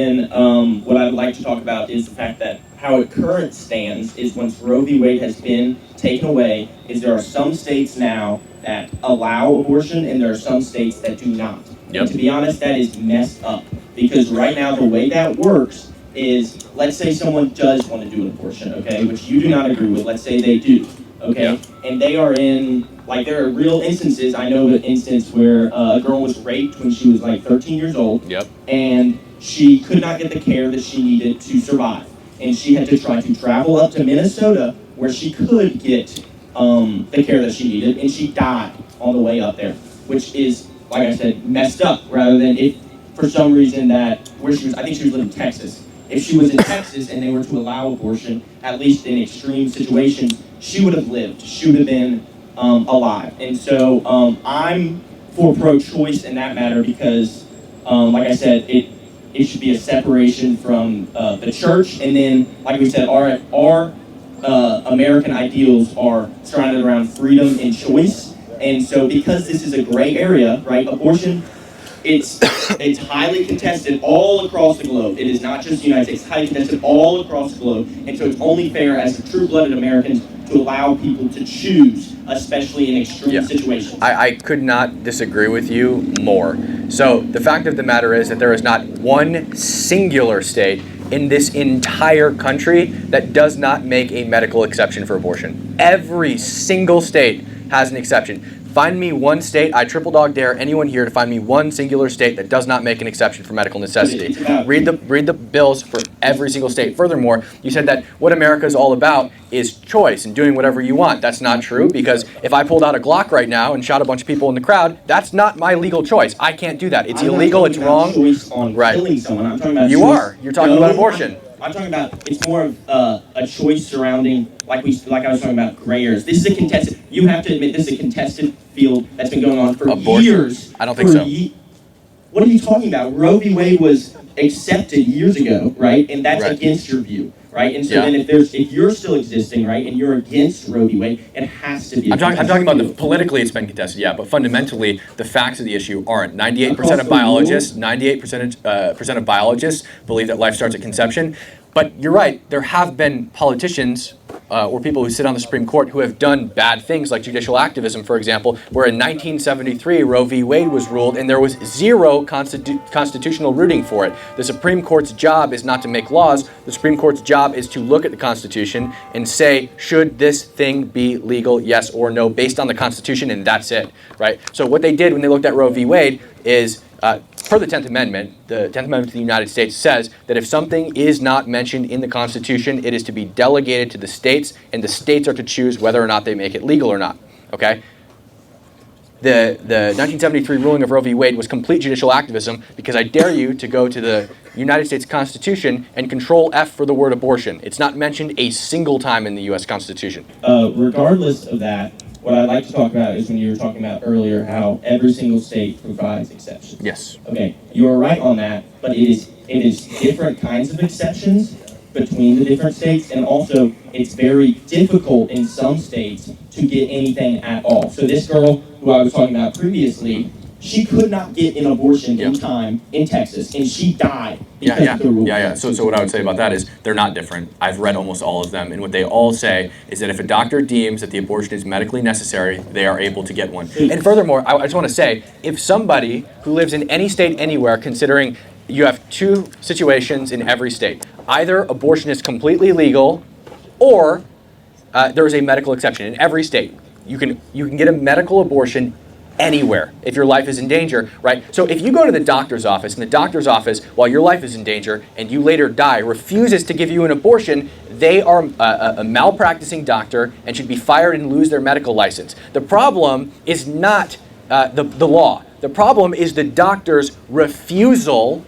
And what I'd like to talk about is the fact that how it current stands is once Roe v. Wade has been taken away, is there are some states now that allow abortion and there are some states that do not. Yep. And to be honest, that is messed up. Because right now the way that works is, let's say someone does want to do an abortion, okay, which you do not agree with, let's say they do, okay, Yep. and they are in, like there are real instances, I know an instance where a girl was raped when she was like 13 years old, Yep. and she could not get the care that she needed to survive. And she had to try to travel up to Minnesota where she could get the care that she needed, and she died on the way up there, which is, like I said, messed up, rather than if for some reason that where she was, I think she was living in Texas. If she was in Texas and they were to allow abortion, at least in extreme situations, she would have lived. She would have been alive. And so I'm for pro-choice in that matter because, like I said, it should be a separation from the church. And then, like we said, our American ideals are surrounded around freedom and choice. And so because this is a gray area, right, abortion, it's highly contested all across the globe. It is not just the United States, it's highly contested all across the globe. And so it's only fair as true-blooded Americans to allow people to choose, especially in extreme situations. I could not disagree with you more. So the fact of the matter is that there is not one singular state in this entire country that does not make a medical exception for abortion. Every single state has an exception. Find me one state, I triple dog dare anyone here to find me one singular state that does not make an exception for medical necessity. Read the bills for every single state. Furthermore, you said that what America is all about is choice and doing whatever you want. That's not true, because if I pulled out a Glock right now and shot a bunch of people in the crowd, that's not my legal choice. I can't do that. It's illegal, it's wrong. Choice on killing someone. I'm talking about you are. You're talking about abortion. I'm talking about, it's more of a choice surrounding, like I was talking about, gray areas. This is a contested, you have to admit, this is a contested field that's been going on for years. I don't think so. What are you talking about? Roe v. Wade was accepted years ago, right? And that's against your view, right? And so then if you're still existing, right, and you're against Roe v. Wade, it has to be. I'm talking about politically it's been contested, but fundamentally the facts of the issue aren't. 98% of biologists, 98% of biologists believe that life starts at conception. But you're right, there have been politicians or people who sit on the Supreme Court who have done bad things, like judicial activism, for example, where in 1973 Roe v. Wade was ruled and there was zero constitutional rooting for it. The Supreme Court's job is not to make laws. The Supreme Court's job is to look at the Constitution and say, should this thing be legal, yes or no, based on the Constitution, and that's it, right? So what they did when they looked at Roe v. Wade is, per the 10th Amendment, the 10th Amendment to the United States says that if something is not mentioned in the Constitution, it is to be delegated to the states, and the states are to choose whether or not they make it legal or not, okay? The 1973 ruling of Roe v. Wade was complete judicial activism, because I dare you to go to the United States Constitution and control F for the word abortion. It's not mentioned a single time in the U.S. Constitution. Regardless of that, what I'd like to talk about is when you were talking about earlier how every single state provides exceptions. Yes. Okay, you are right on that, but it is different kinds of exceptions between the different states, and also it's very difficult in some states to get anything at all. So this girl who I was talking about previously, she could not get an abortion in time in Texas, and she died because of the rule. So what I would say about that is they're not different. I've read almost all of them, and what they all say is that if a doctor deems that the abortion is medically necessary, they are able to get one. And furthermore, I just want to say, if somebody who lives in any state anywhere, considering you have two situations in every state, either abortion is completely legal, or there is a medical exception in every state. You can get a medical abortion anywhere if your life is in danger, right? So if you go to the doctor's office, and the doctor's office, while your life is in danger and you later die, refuses to give you an abortion, they are a malpracticing doctor and should be fired and lose their medical license. The problem is not the law. The problem is the doctor's refusal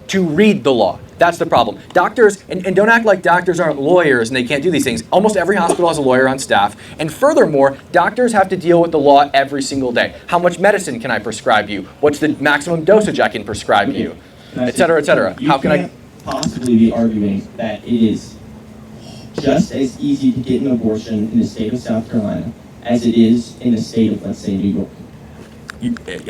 to read the law. That's the problem. Doctors, and don't act like doctors aren't lawyers and they can't do these things. Almost every hospital has a lawyer on staff. And furthermore, doctors have to deal with the law every single day. How much medicine can I prescribe you? What's the maximum dosage I can prescribe you? Et cetera, et cetera. How can I possibly be arguing that it is just as easy to get an abortion in the state of South Carolina as it is in the state of, let's say, New York? It's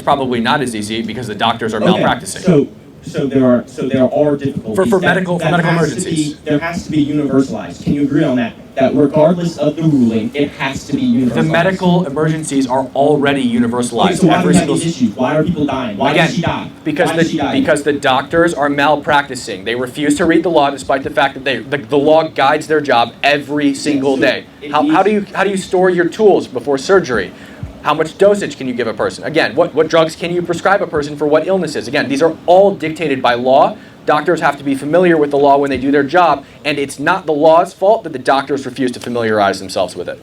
probably not as easy because the doctors are malpracticing. So So there are difficulties For medical emergencies. There has to be universalized. Can you agree on that? That regardless of the ruling, it has to be universalized. The medical emergencies are already universalized. Okay, so why do we have Every these issues? Why are people dying? Why did she die? Because the doctors are malpracticing. They refuse to read the law despite the fact that the law guides their job every single day. How do you store your tools before surgery? How much dosage can you give a person? Again, what drugs can you prescribe a person for what illnesses? Again, these are all dictated by law. Doctors have to be familiar with the law when they do their job, and it's not the law's fault that the doctors refuse to familiarize themselves with it.